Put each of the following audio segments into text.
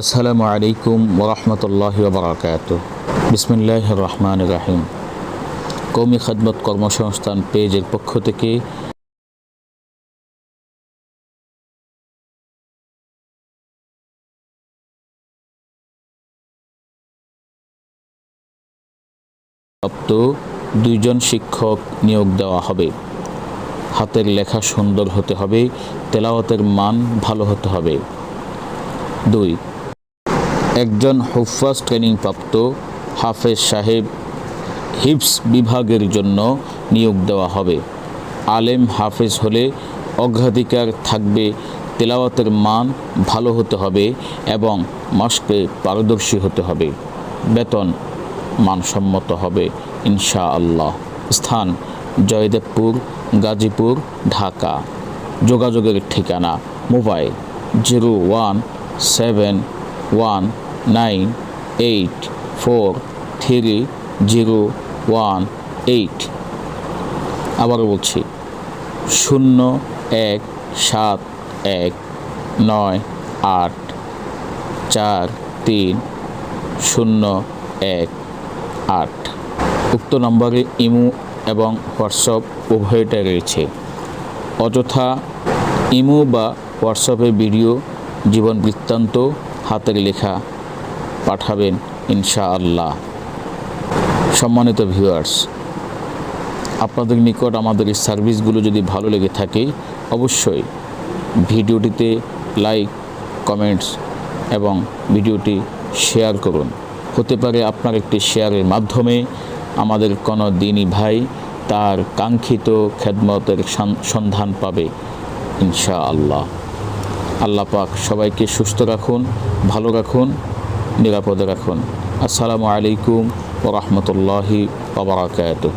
আসসালামু আলাইকুম ওরহমতুল্লাহি ওবরাকাতুহ। বিসমিল্লাহির রহমানির রহিম। কওমি খিদমত কর্মসংস্থান পেজের পক্ষ থেকে প্রাপ্ত 2 জন শিক্ষক নিয়োগ দেওয়া হবে। হাতের লেখা সুন্দর হতে হবে, তেলাওয়াতের মান ভালো হতে হবে। 2, একজন হুফাজ ট্রেনিং প্রাপ্ত হাফেজ সাহেব হিফজ বিভাগের জন্য নিয়োগ দেওয়া হবে। আলেম হাফেজ হলে অগ্রাধিকার থাকবে, তেলাওয়াতের মান ভালো হতে হবে এবং মাশকে পারদর্শী হতে হবে। বেতন মানসম্মত হবে ইনশাআল্লাহ। স্থান জয়দেবপুর, গাজীপুর, ঢাকা। যোগাযোগের ঠিকানা মোবাইল 01719843018। আবার বলছি 01719843018। উক্ত নম্বরে ইমো এবং হোয়াটসঅ্যাপ উভয়টাই রয়েছে। অযথা ইমো বা হোয়াটসঅ্যাপে ভিডিও, জীবন বৃত্তান্ত, হাতের লেখা পাঠাবেন ইনশাআল্লাহ। সম্মানিত ভিউয়ার্স, আপনাদের নিকট আমাদের এই সার্ভিসগুলো যদি ভালো লেগে থাকে অবশ্যই ভিডিওটিতে লাইক, কমেন্টস এবং ভিডিওটি শেয়ার করুন। হতে পারে আপনার একটি শেয়ারের মাধ্যমে আমাদের কোনো দিনী ভাই তার কাঙ্ক্ষিত খেদমতের সন্ধান পাবে ইনশাআল্লাহ। আল্লাহ পাক সবাইকে সুস্থ রাখুন, ভালো রাখুন, নিরাপদে রাখুন। আসসালামু আলাইকুম ওয়া রাহমাতুল্লাহি ওয়া বারাকাতুহু।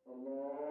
Allah